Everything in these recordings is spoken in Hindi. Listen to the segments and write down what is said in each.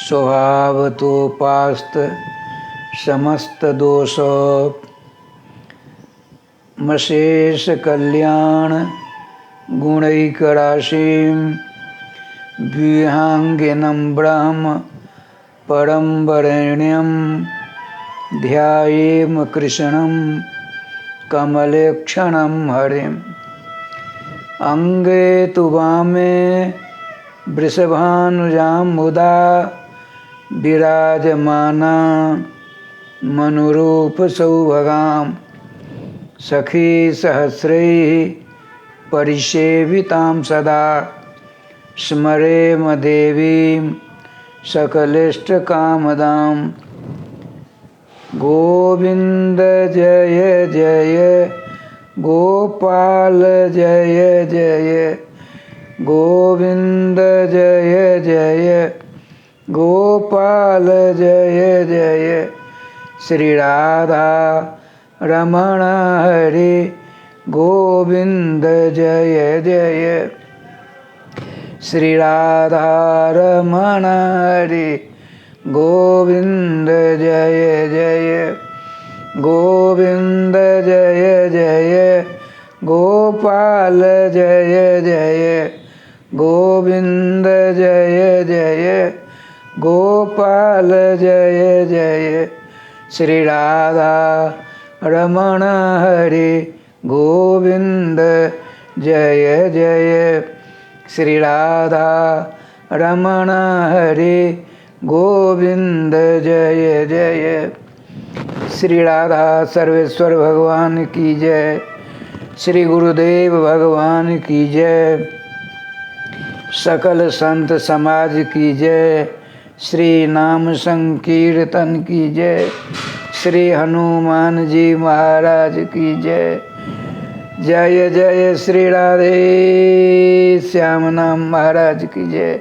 स्वभावतोपास्त समस्त दोष मशेष कल्याण गुणैकराशिं विहांगिनं ब्रह्म परम वरेण्यं ध्यायेम कृष्णं कमलेक्षणं हरिम्। अंगे तु वामे वृषभानुजां मुदा विराजमाना मनुरूप सौभगां सखी सहस्रैः परिसेवितां सदा स्मरेम देवीं सकलेष्टकामदां। गोविंद जय जय गोपाल जय जय गोविंद जय जय गोपाल जय जय। श्री राधा रमण हरि गोविंद जय जय। श्री राधा रमण हरि गोविंद जय जय गोविंद जय जय गोपाल जय जय गोविंद जय जय गोपाल जय जय। श्री राधा रमण हरि गोविंद जय जय। श्री राधा रमण हरि गोविंद जय जय। श्री राधा सर्वेश्वर भगवान की जय। श्री गुरुदेव भगवान की जय। सकल संत समाज की जय। श्री नाम संकीर्तन की जय। श्री हनुमान जी महाराज की जय। जय जय श्री राधे श्याम नाम महाराज की जय।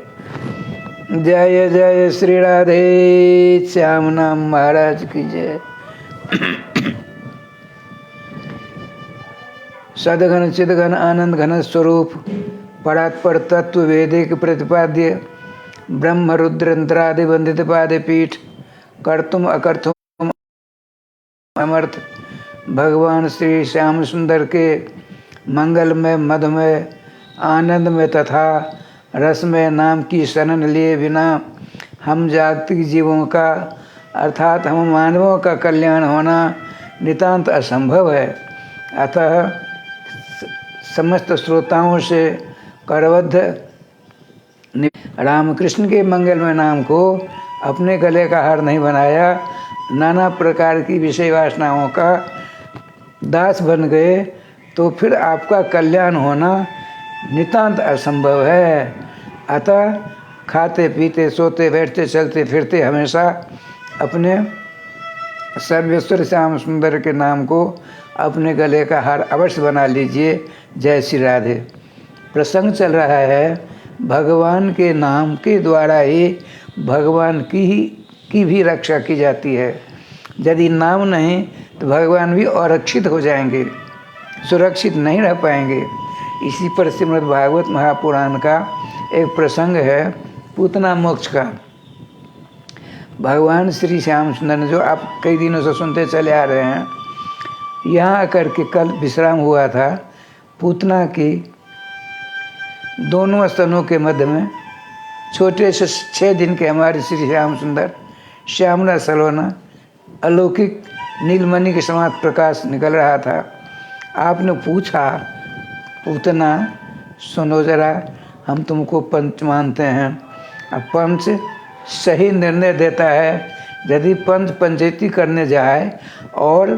जय जय श्री राधे श्याम नाम महाराज की जय। सदघन चिदघन आनंद घन स्वरूप परात्पर तत्व वेदिक प्रतिपाद्य ब्रह्म रुद्रंत्रादि वंदित पादे पीठ कर्तुम अकर्तुम अमर्थ भगवान श्री श्याम सुंदर के मंगलमय मधुमय आनंदमय तथा रसमय नाम की शरण लिए बिना हम जागतिक जीवों का अर्थात हम मानवों का कल्याण होना नितांत असंभव है। अतः समस्त श्रोताओं से करबद्ध रामकृष्ण के मंगलमय नाम को अपने गले का हार नहीं बनाया, नाना प्रकार की विषय वासनाओं का दास बन गए तो फिर आपका कल्याण होना नितांत असंभव है। अतः खाते पीते सोते बैठते चलते फिरते हमेशा अपने सर्वेश्वर श्याम सुंदर के नाम को अपने गले का हार अवश्य बना लीजिए। जय श्री राधे। प्रसंग चल रहा है भगवान के नाम के द्वारा ही भगवान की भी रक्षा की जाती है। यदि नाम नहीं तो भगवान भी अरक्षित हो जाएंगे, सुरक्षित नहीं रह पाएंगे। इसी पर श्रीमद् भागवत महापुराण का एक प्रसंग है पूतना मोक्ष का। भगवान श्री श्याम सुंदर जो आप कई दिनों से सुनते चले आ रहे हैं, यहाँ आकर के कल विश्राम हुआ था। पूतना की दोनों स्तनों के मध्य में छोटे से 6 दिन के हमारे श्री श्याम सुंदर श्यामला सलोना अलौकिक नीलमणि के समान प्रकाश निकल रहा था। आपने पूछा, पूतना सुनो जरा, हम तुमको पंच मानते हैं। अब पंच सही निर्णय देता है। यदि पंच पंचायती करने जाए और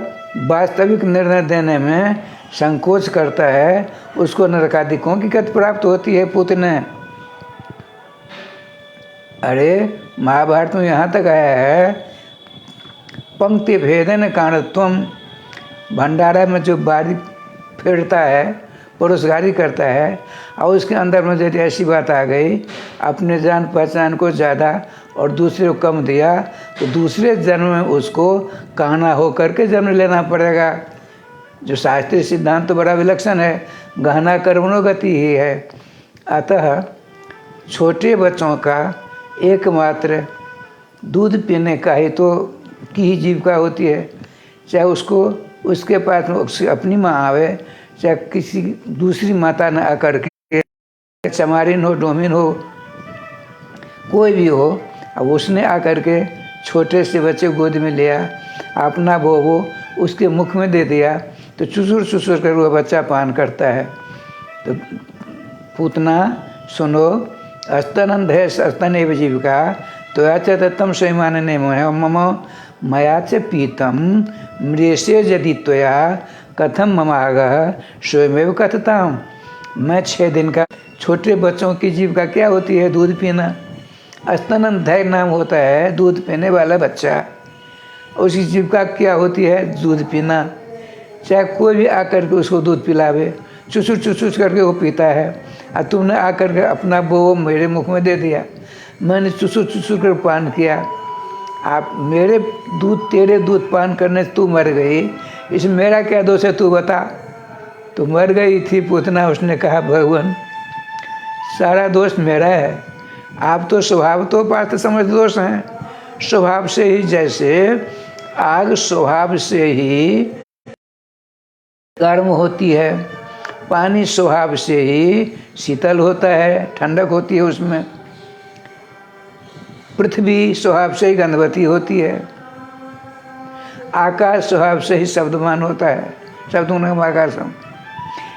वास्तविक निर्णय देने में संकोच करता है, उसको नरकादिकों की गति प्राप्त होती है। पूतने अरे महाभारत में यहाँ तक आया है, पंक्ति भेदन काणत्वम, भंडारा में जो बारी फेरता है, पुरुषगारी करता है, और उसके अंदर में यदि ऐसी बात आ गई, अपने जान पहचान को ज़्यादा और दूसरे को कम दिया, तो दूसरे जन्म में उसको कहना हो करके जन्म लेना पड़ेगा। जो शास्त्रीय सिद्धांत तो बड़ा विलक्षण है, गहना कर्मणो गति ही है। अतः छोटे बच्चों का एकमात्र दूध पीने का ही तो की ही जीविका होती है, चाहे उसको उसके पास उसकी अपनी माँ आवे, चाहे किसी दूसरी माता ने आकर के, चमारिन हो, डोमिन हो, कोई भी हो, अब उसने आकर के छोटे से बच्चे गोद में लिया, अपना वो उसके मुख में दे दिया, तो चुसुर चुसुर कर वह बच्चा पान करता है। तो पूतना सुनो, स्तनंद है स्तन एव जीविका, तो याचा तत्तम स्वयमान ने मम मया च पीतम मृषे यदि त्वया कथम ममागह स्वयमेव कथताम। मैं 6 दिन का, छोटे बच्चों की जीविका क्या होती है? दूध पीना। स्तनंधय नाम होता है दूध पीने वाला बच्चा, उसकी जीविका क्या होती है? दूध पीना। चाहे कोई भी आकर के उसको दूध पिलावे, चुसुर चुसुर करके वो पीता है, और तुमने आकर के अपना वो मेरे मुख में दे दिया, मैंने चुसुर चुसुर कर पान किया, आप मेरे दूध तेरे दूध पान करने से तू मर गई, इसमें मेरा क्या दोष है? तू बता। तो मर गई थी पूतना, उसने कहा भगवान सारा दोष मेरा है, आप तो स्वभाव तो पात्र समझ दोष हैं। स्वभाव से ही, जैसे आग स्वभाव से ही गर्म होती है, पानी स्वभाव से ही शीतल होता है, ठंडक होती है उसमें, पृथ्वी स्वभाव से ही गंधवती होती है, आकाश स्वभाव से ही शब्दवान होता है, शब्दों आकाशम।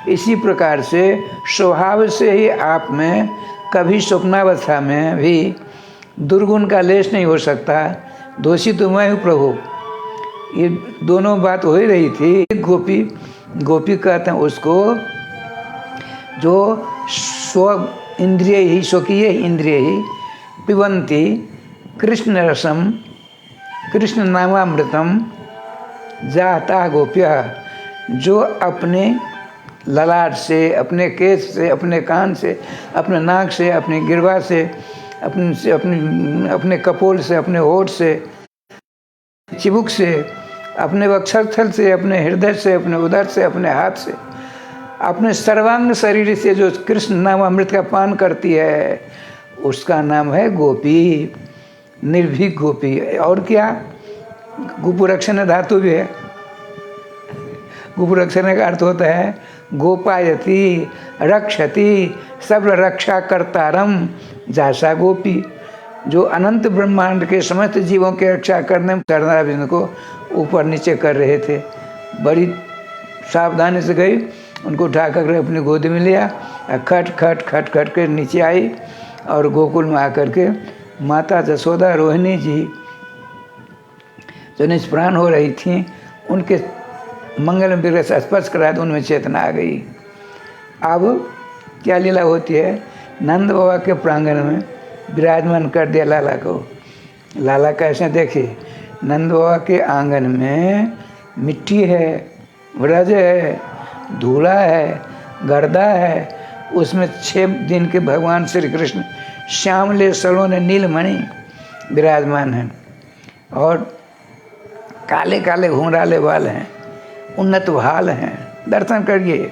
इसी प्रकार से स्वभाव से ही आप में कभी स्वप्नावस्था में भी दुर्गुण का लेश नहीं हो सकता। दोषी तो मैं हूँ प्रभु। ये दोनों बात हो ही रही थी। गोपी कहते हैं उसको जो स्व इंद्रिय ही, स्वकीय इंद्रिय ही पिबंती कृष्ण रसम कृष्ण नामामृतम जाता गोप्य, जो अपने ललाट से, अपने केस से, अपने कान से, अपने नाक से, अपनी गिरवा से, अपने कपोल से, अपने होठ से, चिबुक से, अपने वक्षस्थल से, अपने हृदय से, अपने उदर से, अपने हाथ से, अपने सर्वांग शरीर से जो कृष्ण नाम अमृत का पान करती है, उसका नाम है गोपी, निर्भीक गोपी। और क्या? गुपुरक्षण धातु भी है। गुपुरक्षण का अर्थ होता है गोपायति, रक्षति, सब रक्षा करतारम जैसा गोपी, जो अनंत ब्रह्मांड के समस्त जीवों की रक्षा करने में चरणारविंद को ऊपर नीचे कर रहे थे। बड़ी सावधानी से गई, उनको उठा कर अपनी गोद में लिया, खट खट खट खट के नीचे आई, और गोकुल में आकर के माता जसोदा रोहिणी जी जो निष्प्राण हो रही थी, उनके मंगल विग्रह से स्पर्श कराया तो उनमें चेतना आ गई। अब क्या लीला होती है? नंद बाबा के प्रांगण में विराजमान कर दिया लाला को। लाला कैसे देखे? नंद बाबा के आंगन में मिट्टी है, ब्रज है, धूला है, गर्दा है, उसमें 6 दिन के भगवान श्री कृष्ण श्यामले सलोने नीलमणि विराजमान हैं, और काले काले घुंघराले बाल हैं, उन्नत भाल हैं, दर्शन करिए।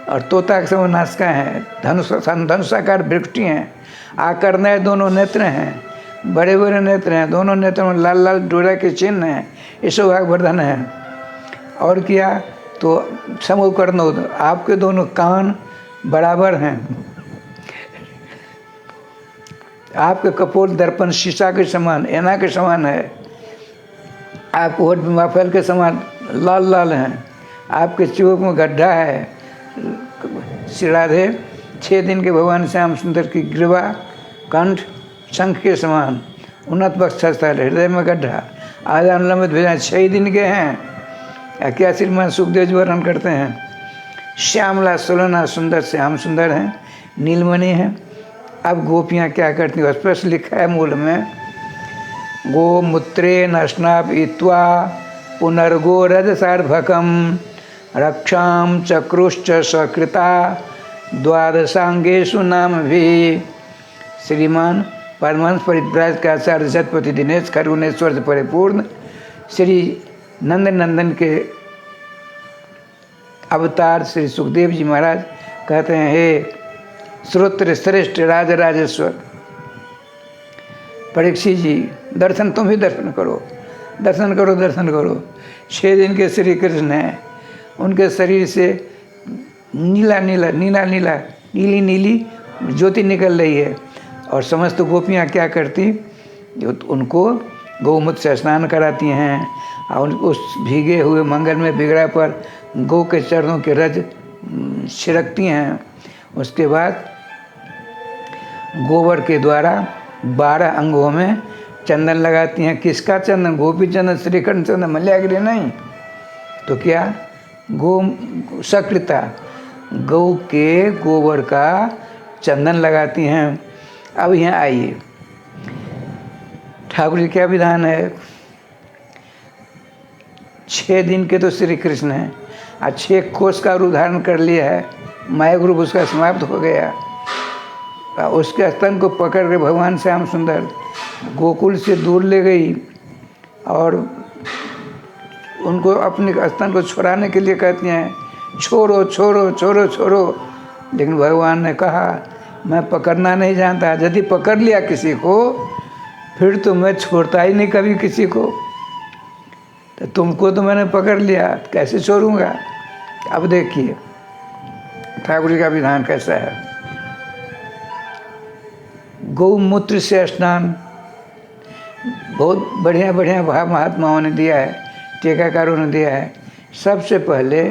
और तोता के समान नासिका हैं, धनुषाकार वृष्टि हैं, आकर्णय दोनों नेत्र हैं, बड़े बड़े नेत्र हैं, दोनों नेत्रों में लाल लाल डोरा के चिन्ह हैं, ये सौभाग्यवर्धन है। और क्या? तो समूकर्ण, आपके दोनों कान बराबर हैं, आपके कपोल दर्पण शीशा के समान, ऐना के समान है, आपके होठ माफल के समान लाल लाल हैं, आपके चिबुक में गड्ढा है। श्री राधे 6 दिन के भगवान श्याम सुंदर की ग्रीवा, कंठ शंख के समान, उन्नत वक्षस्थल, हृदय में गड्ढा, आदान लंबित भेजा, 6 दिन के हैं। क्या श्रीमान सुखदेव जी वर्णन करते हैं? श्यामला सोलना सुंदर श्याम सुंदर हैं, नीलमणि हैं। अब गोपियाँ क्या करती हैं? स्पष्ट लिखा है मूल में, गोमूत्रेण स्नापयित्वा पुनर्गो रजसार्भकम रक्षां चक्रुश्च सकृता द्वादशांगेषु नाम भी। श्रीमान परमहंस परिव्राज का आचार्य शतपति दिनेश खरगुनेश्वर से परिपूर्ण श्री नंद नंदन के अवतार श्री सुखदेव जी महाराज कहते हैं, हे श्रोत्र श्रेष्ठ राजराजेश्वर, परीक्षित जी दर्शन, तुम भी दर्शन करो, दर्शन करो, दर्शन करो। 6 दिन के श्री कृष्ण हैं, उनके शरीर से नीला नीला नीला नीला नीली नीली ज्योति निकल रही है। और समस्त गोपियाँ क्या करती, जो उनको गौमूत्र से स्नान कराती हैं और उस भीगे हुए मंगल में बिगड़ा पर गौ के चरणों के रज छिड़कती हैं। उसके बाद गोबर के द्वारा 12 अंगों में चंदन लगाती हैं। किसका चंदन? गोपी चंदन, श्रीखंड चंदन, मल्यागिरी नहीं तो क्या, गो सकृता, गौ के गोबर का चंदन लगाती हैं। अब यहाँ आइए, ठाकुर जी क्या विधान है। 6 दिन के तो श्री कृष्ण हैं, आज 6 कोष का रूप धारण कर लिया है, माया रूप उसका समाप्त हो गया। उसके स्तन को पकड़ के भगवान श्याम सुंदर गोकुल से दूर ले गई और उनको अपने स्तन को छुड़ाने के लिए कहती हैं, छोड़ो छोड़ो छोड़ो छोड़ो। लेकिन भगवान ने कहा, मैं पकड़ना नहीं जानता, यदि पकड़ लिया किसी को फिर तो मैं छोड़ता ही नहीं कभी किसी को। तो तुमको तो मैंने पकड़ लिया, कैसे छोड़ूंगा। अब देखिए ठाकुर जी का विधान कैसा है। गौमूत्र से स्नान बहुत बढ़िया बढ़िया महात्माओं ने दिया है, टीकाकारों ने दिया है। सबसे पहले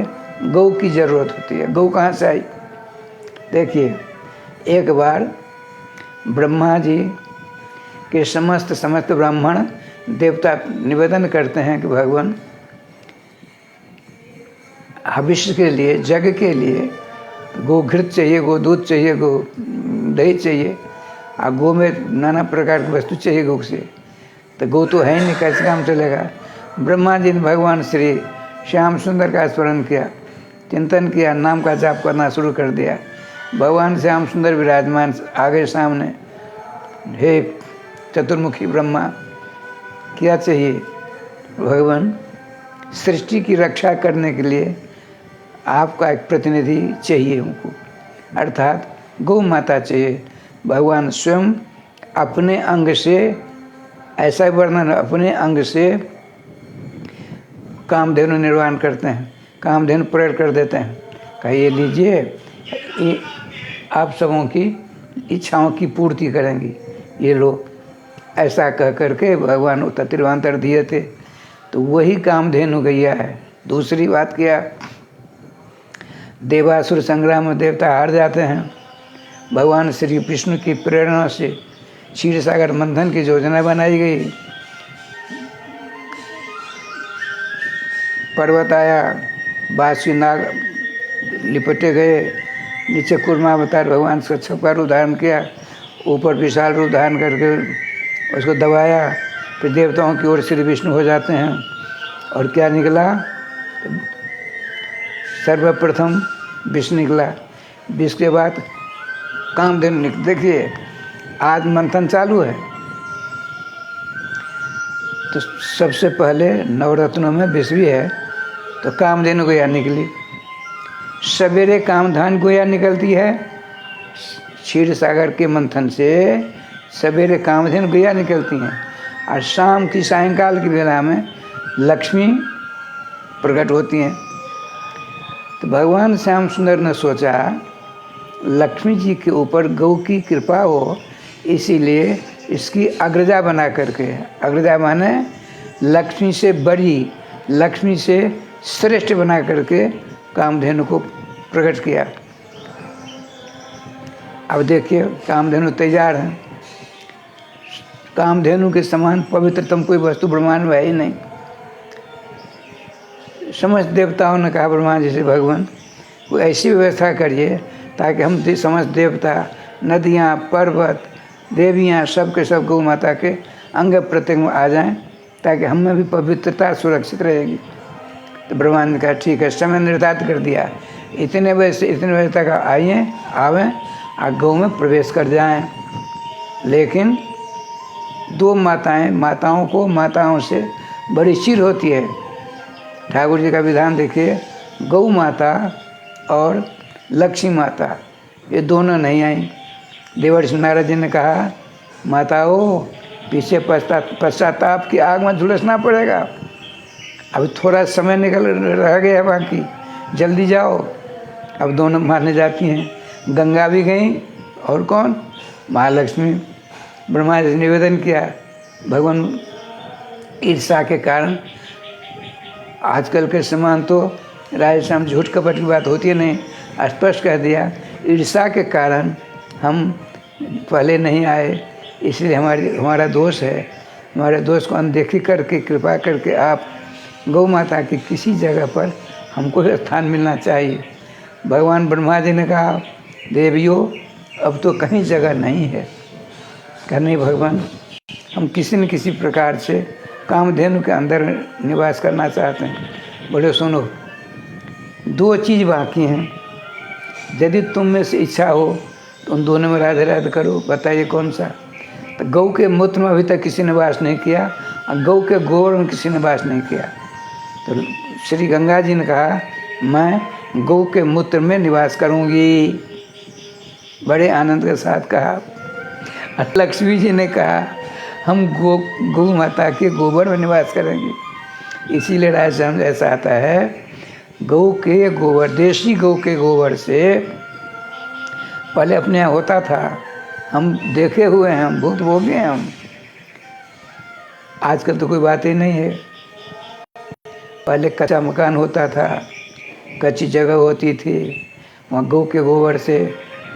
गौ की ज़रूरत होती है। गौ कहाँ से आई? देखिए, एक बार ब्रह्मा जी के समस्त ब्राह्मण देवता निवेदन करते हैं कि भगवान हविष्य के लिए, जग के लिए गो घृत चाहिए, गो दूध चाहिए, गो दही चाहिए, और गो में नाना प्रकार की वस्तु चाहिए गौ से। तो गौ तो है ही नहीं, कैसे काम चलेगा। ब्रह्मा जी ने भगवान श्री श्याम सुंदर का स्मरण किया, चिंतन किया, नाम का जाप करना शुरू कर दिया। भगवान श्याम सुंदर विराजमान आगे सामने, हे चतुर्मुखी ब्रह्मा, क्या चाहिए? भगवान, सृष्टि की रक्षा करने के लिए आपका एक प्रतिनिधि चाहिए हमको, अर्थात गौ माता चाहिए। भगवान स्वयं अपने अंग से, ऐसा वर्णन, अपने अंग से कामधेनु निर्माण करते हैं, कामधेनु प्रेर कर देते हैं। कहिए लीजिए, ये आप सबों की इच्छाओं की पूर्ति करेंगी ये लोग, ऐसा कह करके भगवान उत्तरवांतर दिए थे। तो वही कामधेनु गैया है। दूसरी बात क्या, देवासुर संग्राम में देवता हार जाते हैं। भगवान श्री विष्णु की प्रेरणा से क्षीर सागर मंथन की योजना बनाई गई। पर्वत आया, बासी नाग लिपटे गए, नीचे कूर्मावतार भगवान से छपका रूप धारण किया, ऊपर विशाल रूप धारण करके उसको दबाया, फिर देवताओं की ओर श्री विष्णु हो जाते हैं। और क्या निकला? सर्वप्रथम विष निकला, विष के बाद कामधेनु निकला। देखिए आज मंथन चालू है, तो सबसे पहले नवरत्नों में विष भी है, तो कामधेनु गैया निकली। सवेरे कामधेनु गैया निकलती है, क्षीर सागर के मंथन से सवेरे कामधेनु गैया निकलती हैं, और शाम की सायंकाल की बेला में लक्ष्मी प्रकट होती हैं। तो भगवान श्याम सुंदर ने सोचा लक्ष्मी जी के ऊपर गौ की कृपा हो, इसीलिए इसकी अग्रजा बना करके, अग्रजा माने लक्ष्मी से बड़ी, लक्ष्मी से श्रेष्ठ बना करके कामधेनु को प्रकट किया। अब देखिए कामधेनु तैयार है। कामधेनु के समान पवित्रतम कोई वस्तु ब्रह्मांड में है ही नहीं। समस्त देवताओं ने कहा ब्रह्मा जी से, भगवान कोई ऐसी व्यवस्था करिए ताकि हम समस्त देवता, नदियाँ, पर्वत, देवियाँ सब के सब गौ माता के अंग प्रत्यंग में आ जाएं, ताकि हम में भी पवित्रता सुरक्षित रहेगी। तो ब्रह्मा ने कहा ठीक है, समय निर्धारित कर दिया, इतने बजे तक आवें और गौ में प्रवेश कर जाएं। लेकिन 2 माताओं से बड़ी चिर होती है। ठाकुर जी का विधान देखिए, गौ माता और लक्ष्मी माता ये दोनों नहीं आई। देवर्षि नारद जी ने कहा, माताओं पीछे पश्चाताप की आग में झुलसना पड़ेगा। अभी थोड़ा समय निकल रह गया बाकी, जल्दी जाओ। अब दोनों मारने जाती हैं। गंगा भी गई और कौन, महालक्ष्मी। ब्रह्मा जी ने निवेदन किया, भगवान ईर्षा के कारण, आजकल के समान तो राजस्थान झूठ कपट की बात होती है नहीं, स्पष्ट कह दिया ईर्षा के कारण हम पहले नहीं आए, इसलिए हमारा दोष है। हमारे दोष को अनदेखी करके कृपा करके आप गौ माता की किसी जगह पर हमको स्थान मिलना चाहिए। भगवान ब्रह्मा जी ने कहा, देवियों अब तो कहीं जगह नहीं है। कहा नहीं भगवान, हम किसी न किसी प्रकार से कामधेनु के अंदर निवास करना चाहते हैं। बोले सुनो, दो चीज़ बाकी हैं, यदि तुम में से इच्छा हो तो उन दोनों में राधे राधे करो। बताइए कौन सा। तो गौ के मूत्र में अभी तक किसी ने वास नहीं किया और गौ के गोबर में किसी ने वास नहीं किया। तो श्री गंगा जी ने कहा, मैं गौ के मूत्र में निवास करूंगी। बड़े आनंद के साथ कहा। और लक्ष्मी जी ने कहा, हम गौ माता के गोबर में निवास करेंगे। इसीलिए राजस्थान में ऐसा आता है, गौ के गोबर, देसी गौ के गोबर से पहले अपने यहाँ होता था, हम देखे हुए हैं, हम बहुत भोगे हैं हम। आजकल तो कोई बात ही नहीं है। पहले कच्चा मकान होता था, कच्ची जगह होती थी, वहाँ गौ के गोबर से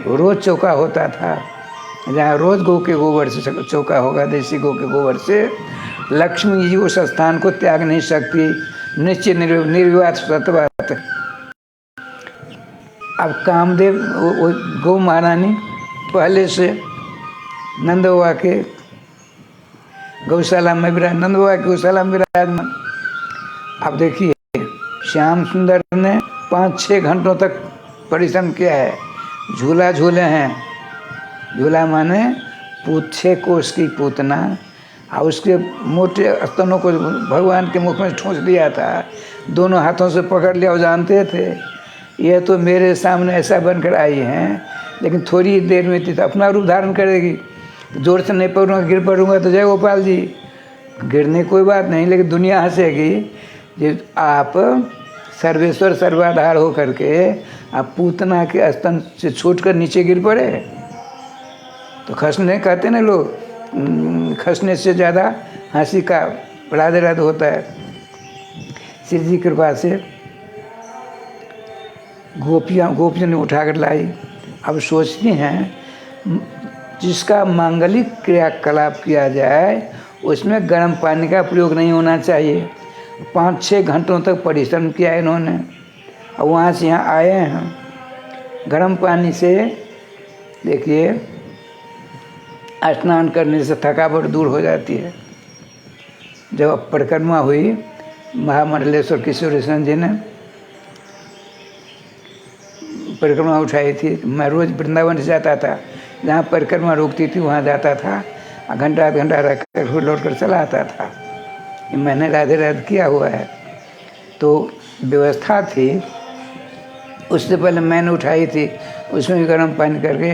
रोज़ चौका होता था। जहाँ रोज़ गौ के गोबर से चौका होगा, देसी गौ के गोबर से, लक्ष्मी जी उस स्थान को त्याग नहीं सकती। निश्चित निर्विवाद सतबात। अब कामदेव वो गौ महारानी पहले से नंद बाबा के गौशाला में नंद बाबा के गौशाला में विराजमान। अब देखिए, श्याम सुंदर ने 5-6 घंटों तक परिश्रम किया है, झूला झूले हैं। झूला माने 6 कोस की पूतना, और उसके मोटे स्तनों को भगवान के मुख में ठूंस दिया था, दोनों हाथों से पकड़ लिया। और जानते थे यह तो मेरे सामने ऐसा बनकर आई हैं, लेकिन थोड़ी देर में तो अपना रूप धारण करेगी। जोर से नहीं पकड़ूंगा, गिर पड़ूंगा तो जय गोपाल जी। गिरने कोई बात नहीं, लेकिन दुनिया हंसेगी कि आप सर्वेश्वर सर्वाधार हो करके आप पूतना के स्तन से छूटकर नीचे गिर पड़े। तो खसने कहते ना लोग, खसने से ज़्यादा हंसी का राधे राधे होता है। श्री जी कृपा से गोपियों ने उठाकर लाई। अब सोचती हैं जिसका मांगलिक क्रियाकलाप किया जाए उसमें गर्म पानी का प्रयोग नहीं होना चाहिए। 5-6 घंटों तक परिश्रम किया इन्होंने, और वहाँ से यहाँ आए हैं। गर्म पानी से देखिए, स्नान करने से थकावट दूर हो जाती है। जब परिक्रमा हुई, महामंडलेश्वर किशोर जी ने परिक्रमा उठाई थी। मैं रोज़ वृंदावन से जाता था, जहाँ परिक्रमा रुकती थी वहाँ जाता था, घंटा आध घंटा रख कर लौट कर चला आता था। मैंने राधे राधे किया हुआ है। तो व्यवस्था थी, उससे पहले मैंने उठाई थी, उसमें भी गर्म पानी करके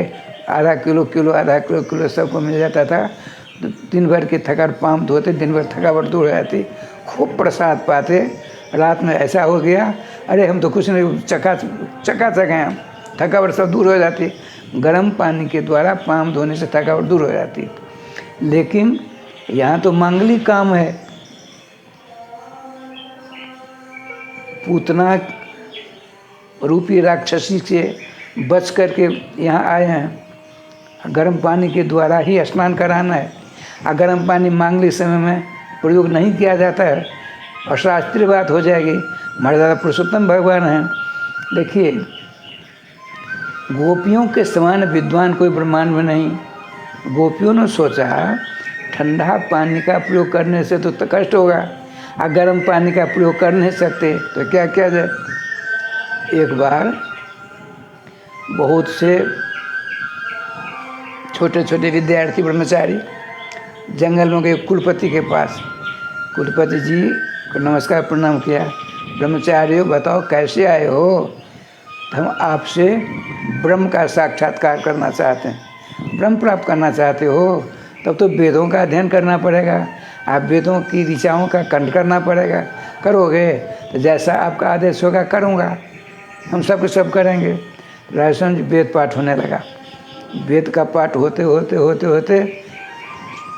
आधा किलो सबको मिल जाता था। तो दिन भर की थकावट, पाँव धोते, दिन भर थकावट दूर हो जाती, खूब प्रसाद पाते। रात में ऐसा हो गया, अरे हम तो कुछ नहीं, चकाचक हैं, थकावट सब दूर हो जाती। गर्म पानी के द्वारा पाँव धोने से थकावट दूर हो जाती। लेकिन यहाँ तो मांगलिक काम है। पूतना रूपी राक्षसी से बच करके यहाँ आए हैं। गर्म पानी के द्वारा ही स्नान कराना है। और गर्म पानी मांगलिक समय में प्रयोग नहीं किया जाता है, और शास्त्रीय बात हो जाएगी। मर्यादा पुरुषोत्तम भगवान हैं। देखिए, गोपियों के समान विद्वान कोई ब्रह्मांड में नहीं। गोपियों ने सोचा ठंडा पानी का प्रयोग करने से तो कष्ट होगा, और गर्म पानी का प्रयोग कर नहीं सकते, तो क्या किया जाए। एक बार बहुत से छोटे छोटे विद्यार्थी ब्रह्मचारी जंगल में गए कुलपति के पास। कुलपति जी को नमस्कार प्रणाम किया। ब्रह्मचारियों बताओ कैसे आए हो। हम आपसे ब्रह्म का साक्षात्कार करना चाहते हैं। ब्रह्म प्राप्त करना चाहते हो तब तो वेदों का अध्ययन करना पड़ेगा, आप वेदों की ऋचाओं का कंठ करना पड़ेगा। करोगे तो जैसा आपका आदेश होगा करूँगा, हम सब कुछ सब करेंगे। राजस्थान जी वेद पाठ होने लगा। वेद का पाठ होते होते होते होते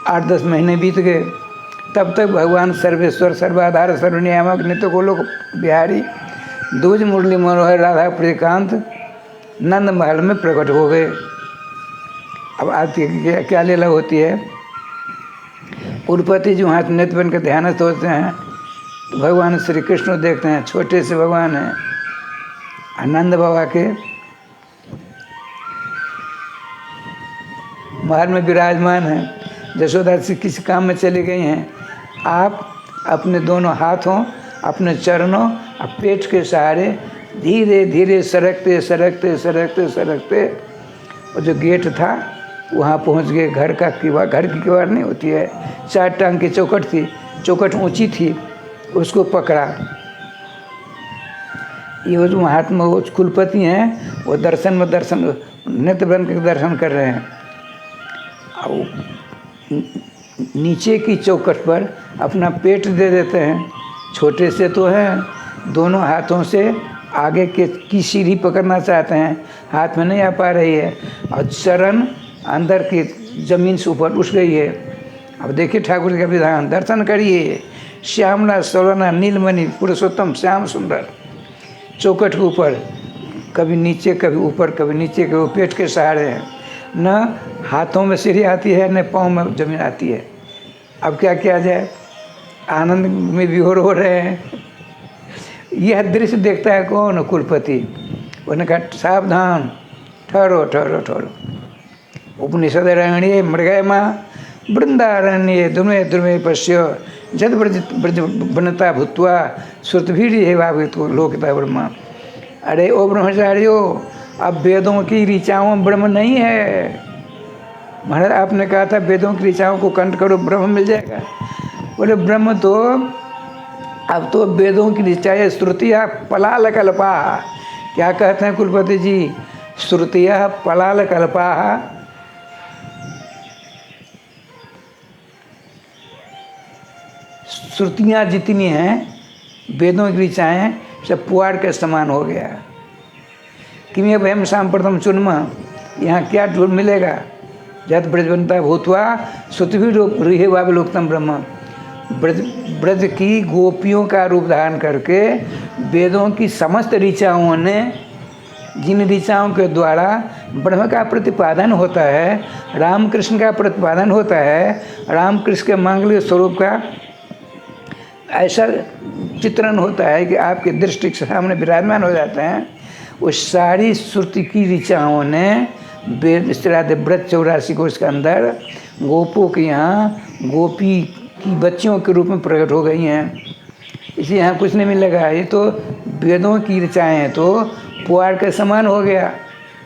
8-10 महीने बीत गए। तब तक भगवान सर्वेश्वर सर्वाधार सर्वनियामक नित्य गोलोक बिहारी दूज मुरली मनोहर राधा प्रियकांत नंद महल में प्रकट हो गए। अब आज क्या लीला होती है, उर्पति जी वहाँ नेत्र बन कर ध्यानस्थ होते हैं तो भगवान श्री कृष्ण देखते हैं, छोटे से भगवान हैं, आनंद बाबा के महल में विराजमान हैं। यशोदा जी किसी काम में चली गई हैं, आप अपने दोनों हाथों, अपने चरणों और पेट के सहारे धीरे धीरे सरकते सरकते सरकते सरकते और जो गेट था वहाँ पहुँच गए। घर की किवाड़ नहीं होती है, 4 टांग की चौखट थी, चौखट ऊंची थी, उसको पकड़ा। ये जो महात्मा वो कुलपति हैं, वो दर्शन नेत्र बन के दर्शन कर रहे हैं। अब नीचे की चौखट पर अपना पेट दे देते हैं, छोटे से तो हैं, दोनों हाथों से आगे की सीढ़ी पकड़ना चाहते हैं, हाथ में नहीं आ पा रही है, और चरण अंदर की जमीन से ऊपर उठ गई है। अब देखिए ठाकुर का विधान, दर्शन करिए, श्यामला सोलना नीलमणि पुरुषोत्तम श्याम सुंदर। चौखट के ऊपर कभी नीचे कभी ऊपर, कभी नीचे कभी पेट के सहारे हैं, न हाथों में सीढ़ी आती है न पाँव में जमीन आती है। अब क्या किया जाए, आनंद में विभोर हो रहे हैं। यह दृश्य देखता है कौन, कुलपति। उन्होंने कहा सावधान, ठहरो ठहरो ठहरो। उपनिषद रमणीय मृगयमा वृंदारण्य दुर्मे दुर्मे पश्य जद ब्रज बनता भूतवा श्रुतभीर भावित लोकता ब्रह्मा। अरे ओ ब्रह्मचारियों, अब वेदों की ऋचाओं ब्रह्म नहीं है। महाराज आपने कहा था वेदों की ऋचाओं को कंठ करो ब्रह्म मिल जाएगा। बोले ब्रह्म तो अब तो वेदों की ऋचाएँ श्रुतियाँ पलाल कल्पा। क्या कहते हैं कुलपति जी, श्रुतियाँ पलाल कल्पा। श्रुतियाँ जितनी हैं वेदों की ऋचाएँ सब पुआर के समान हो गया। किमिया भयम शाम प्रथम चुनमा, यहाँ क्या ढूंढ मिलेगा। जत ब्रजवंता भूतवा श्रुतिभी रिहे वालोकतम ब्रह्म। ब्रज की गोपियों का रूप धारण करके वेदों की समस्त ऋचाओं ने, जिन ऋचाओं के द्वारा ब्रह्म का प्रतिपादन होता है, रामकृष्ण का प्रतिपादन होता है, रामकृष्ण के मांगलिक स्वरूप का ऐसा चित्रण होता है कि आपके दृष्टि के सामने विराजमान हो जाते हैं। उस सारी श्रुति की ऋचाओं ने वेद श्राद्ध व्रत 84 को इसके अंदर गोपों के यहाँ गोपी की बच्चियों के रूप में प्रकट हो गई हैं। इसलिए यहाँ कुछ नहीं मिलेगा। ये तो वेदों की ऋचाएँ तो पुआर के समान हो गया।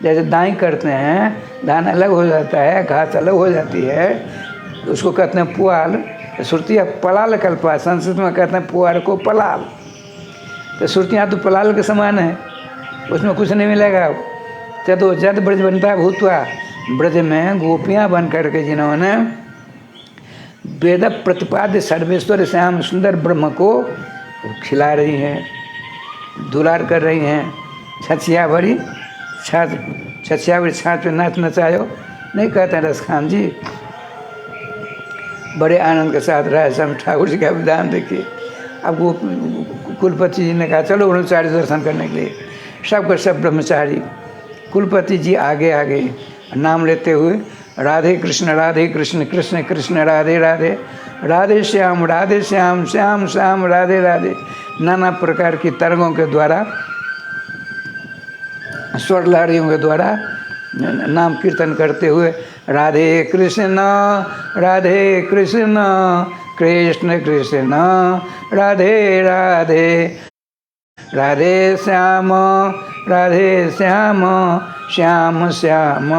जैसे दाई करते हैं, धान अलग हो जाता है, घास अलग हो जाती है, उसको कहते हैं पुआल। श्रुतियाँ पलाल कल्पा, संस्कृत में कहते हैं पुआर को पलाल। तो श्रुतियाँ तो पलाल के समान है, उसमें कुछ नहीं मिलेगा। तो जद ब्रज बनता भूतवा, ब्रज में गोपियाँ बन करके जिन्होंने वेद प्रतिपाद्य सर्वेश्वर श्याम सुंदर ब्रह्म को खिला रही हैं, दुलार कर रही हैं। छछिया भरी छाछ पे नाच नचायो नहीं कहते हैं रस खान जी। बड़े आनंद के साथ रायसम ठाकुर जी का विधान देखिए। अब वो कुलपति जी ने कहा चलो ब्रह्मचारी दर्शन करने के लिए। सबका सब ब्रह्मचारी, कुलपति जी आगे आगे नाम लेते हुए राधे कृष्ण कृष्ण कृष्ण राधे राधे, राधे श्याम श्याम श्याम राधे राधे, नाना प्रकार की तरंगों के द्वारा, स्वर लहरियों के द्वारा नाम कीर्तन करते हुए राधे कृष्ण कृष्ण कृष्ण राधे राधे, राधे श्याम श्याम श्याम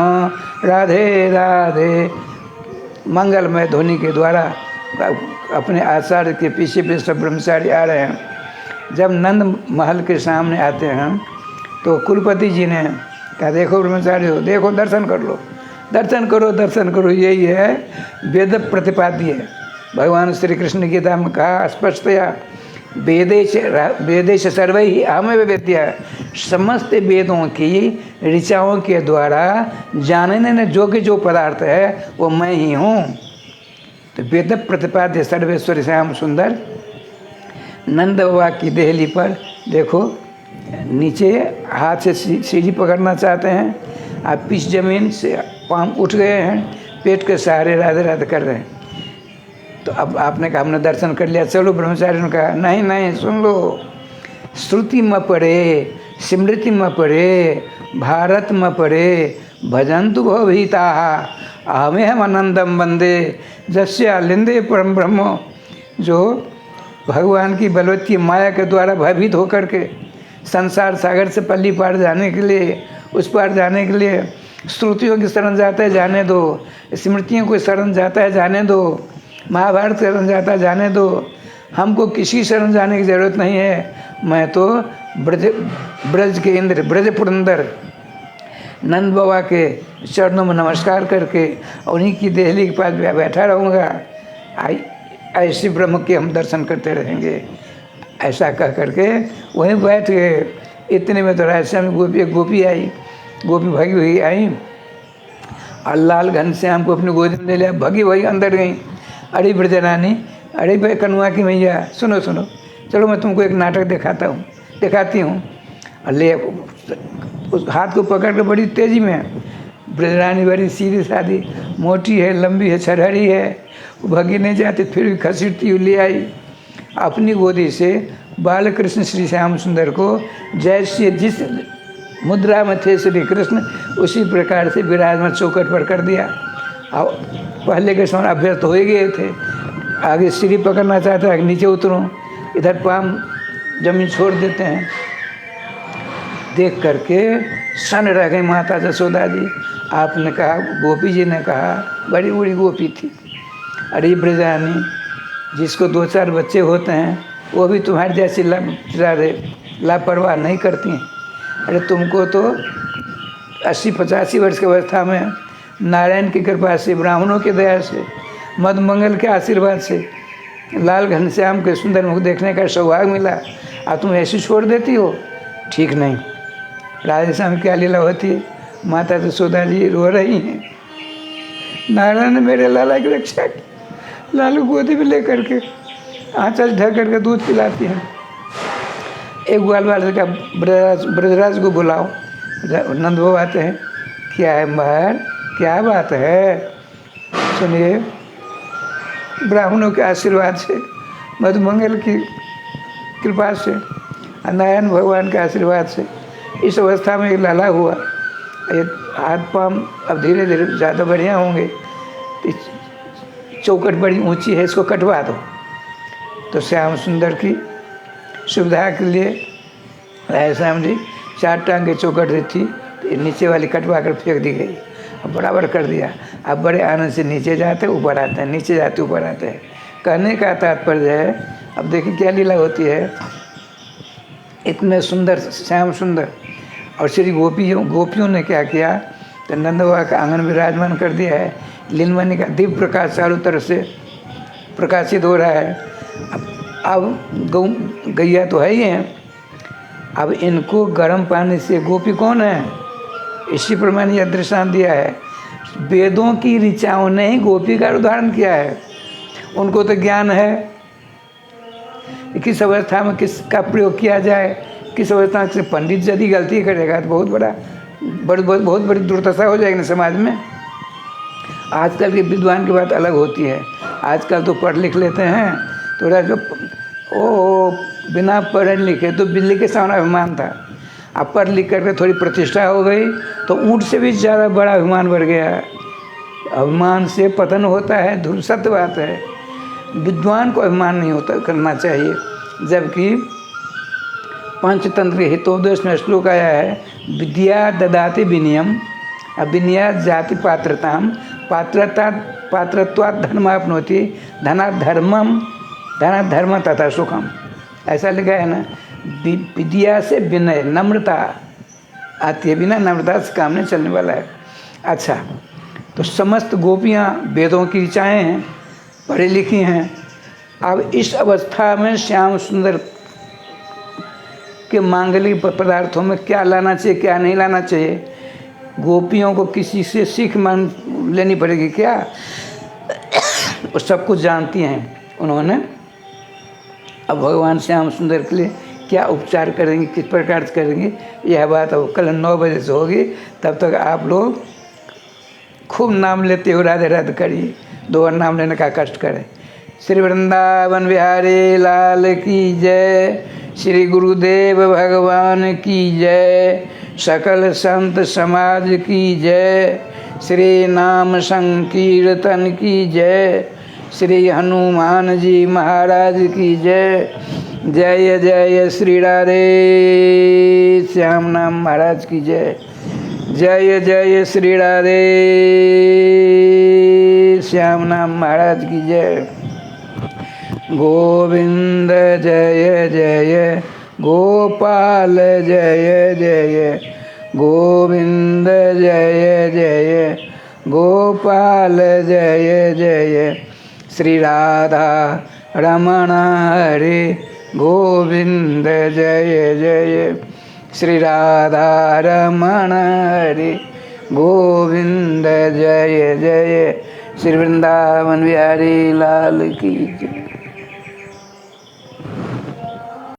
राधे राधे। मंगलमय ध्वनि के द्वारा अपने आचार्य के पीछे पीछे सब ब्रह्मचारी आ रहे हैं। जब नंद महल के सामने आते हैं तो कुलपति जी ने कहा देखो ब्रह्मचारी हो, देखो दर्शन कर लो। दर्शन करो दर्शन करो, यही है वेद प्रतिपाद्य। भगवान श्री कृष्ण गीता में कहा स्पष्टतया, वेदेश सर्वै ही अहमेव वेद्या, समस्त वेदों की ऋचाओं के द्वारा जानने ने जो पदार्थ है वो मैं ही हूँ। तो वेद प्रतिपाद्य सर्वेश्वर श्याम सुंदर नंद बाबा की देहली पर देखो, नीचे हाथ से सीढ़ी पकड़ना चाहते हैं, आप पीछ जमीन से पाँव उठ गए हैं, पेट के सहारे राधे राधे कर रहे हैं। तो अब आपने कहा हमने दर्शन कर लिया, चलो। ब्रह्मचारी ने कहा नहीं नहीं, सुन लो, श्रुति में पढ़े, स्मृति में पढ़े, भारत में पढ़े, भजन्तु भवभीता अहमे हम आनंदम वंदे जस्य लिंदे परम ब्रह्म। जो भगवान की बलवती माया के द्वारा भयभीत होकर के संसार सागर से पल्ली पार जाने के लिए, उस पार जाने के लिए श्रुतियों की शरण जाता है, जाने दो। स्मृतियों को शरण जाता है, जाने दो। महाभारत शरण जाता है, जाने दो। हमको किसी शरण जाने की ज़रूरत नहीं है। मैं तो ब्रज के इंद्र, ब्रज पुरंदर नंद बाबा के चरणों में नमस्कार करके उन्हीं की देहली के पास बैठा रहूँगा। ऐसे ब्रह्म के हम दर्शन करते रहेंगे। ऐसा कह करके वहीं बैठ गए। इतने में तो रास्ते में एक गोपी आई, गोपी भगी हुई आई और लाल घनश्याम को अपनी गोद में ले लिया, भगी वही अंदर गई। अरे ब्रजरानी, अरे भाई कनुआ की मैया, सुनो सुनो, चलो मैं तुमको एक नाटक दिखाती हूँ। और ले उस हाथ को पकड़ कर बड़ी तेज़ी में, ब्रजरानी बड़ी सीधी सादी, मोटी है, लंबी है, छरहरी है, वो भगी नहीं जाती, फिर भी खसीटती हुई ले आई अपनी गोदी से बाल कृष्ण श्री श्याम सुंदर को। जैसे जिस मुद्रा में थे श्री कृष्ण, उसी प्रकार से विराजमान चौकट पर कर दिया। और पहले के समय अभ्यस्त हो ही गए थे, आगे सीढ़ी पकड़ना चाहता है, नीचे उतरो, इधर पाम जमीन छोड़ देते हैं। देख करके सन रह गई माता यशोदा जी। आपने कहा, गोपी जी ने कहा, बड़ी बूढ़ी गोपी थी, अरे ब्रजरानी, जिसको 2-4 बच्चे होते हैं वो भी तुम्हारी जैसी लापरवाह नहीं करती हैं। अरे तुमको तो 80-85 वर्ष की अवस्था में नारायण की कृपा से, ब्राह्मणों की दया से, मधुमंगल के आशीर्वाद से लाल घनश्याम के सुंदर मुख देखने का सौभाग्य मिला, और तुम ऐसी छोड़ देती हो? ठीक नहीं। राधेश्याम की क्या लीला होती है। माता यशोदा जी रो रही हैं, नारायण ने मेरे लाला की रक्षा की। लालू गोदी में ले करके आँचल ढक करके दूध पिलाती हैं। एक ग्वाल वाले का ब्रजराज को बुलाओ। नंद बाबा आते हैं, क्या है महर, क्या बात है? सुनिए, ब्राह्मणों के आशीर्वाद से, मधुमंगल की कृपा से, नारायण भगवान के आशीर्वाद से इस अवस्था में एक लाला हुआ। ये हाथ पाँव अब धीरे धीरे ज़्यादा बढ़िया होंगे। चौकट बड़ी ऊंची है, इसको कटवा दो। तो श्याम सुंदर की सुविधा के लिए राधेश्याम जी 4 टांग की चौकट थी, तो नीचे वाली कटवा कर फेंक दी गई, अब बराबर कर दिया। अब बड़े आनंद से नीचे जाते ऊपर आते हैं, नीचे जाते ऊपर आते हैं। कहने का तात्पर्य है, अब देखिए क्या लीला होती है। इतने सुंदर श्याम सुंदर और श्री गोपियों ने क्या किया, तो नंद बाबा का आंगन विराजमान कर दिया है। लीलमणि का दिव्य प्रकाश चारों तरफ से प्रकाशित हो रहा है। अब गैया तो है ही हैं, अब इनको गर्म पानी से, गोपी कौन है, इसी पर मैंने यह दृष्टांत दिया है। वेदों की ऋचाओं ने ही गोपी का उदाहरण किया है। उनको तो ज्ञान है किस अवस्था में किसका प्रयोग किया जाए, किस अवस्था से। पंडित यदि गलती करेगा तो बहुत बड़ी दुर्दशा हो जाएगी समाज में। आजकल के विद्वान की बात अलग होती है। आजकल तो पढ़ लिख लेते हैं, थोड़ा जो बिना पढ़े लिखे तो बिल्ली के सामने अभिमान था। अब पढ़ लिख करके थोड़ी प्रतिष्ठा हो गई तो ऊँट से भी ज़्यादा बड़ा अभिमान बढ़ गया। अभिमान से पतन होता है, सत्य बात है। विद्वान को अभिमान नहीं होता करना चाहिए। जबकि पंचतंत्र हितोपदेश में श्लोक आया है, विद्या ददाति विनयम, अविनया जाति पात्रताम, पात्रत्वात् धर्माप्नोति, धनात् धर्म तथा सुखम। ऐसा लिखा है ना। विद्या से विनय, नम्रता आती है, बिना नम्रता से काम नहीं चलने वाला है। अच्छा, तो समस्त गोपियाँ वेदों की ऋचाएँ हैं, पढ़ी लिखी हैं। अब इस अवस्था में श्याम सुंदर के मांगलिक पदार्थों में क्या लाना चाहिए, क्या नहीं लाना चाहिए, गोपियों को किसी से सीख मान लेनी पड़ेगी क्या? वो सब कुछ जानती हैं उन्होंने। अब भगवान श्याम सुंदर के लिए क्या उपचार करेंगे, किस प्रकार से करेंगे, यह बात अब कल 9 बजे से होगी। तब तक आप लोग खूब नाम लेते हो, राधे राधे करिए, 2 बार नाम लेने का कष्ट करें। श्री वृंदावन बिहारी लाल की जय, श्री गुरुदेव भगवान की जय, सकल संत समाज की जय, श्री नाम संकीर्तन की जय, श्री हनुमान जी महाराज की जय। जय जय श्री राधे श्याम नाम महाराज की जय। जय जय श्री राधे श्याम नाम महाराज की जय। गोविंद जय जय गोपाल जय जय, गोविंद जय जय गोपाल जय जय। श्री राधा रमण हरे गोविंद जय जय, श्री राधा रमण हरे गोविंद जय जय। श्री वृंदावन बिहारी लाल की जय।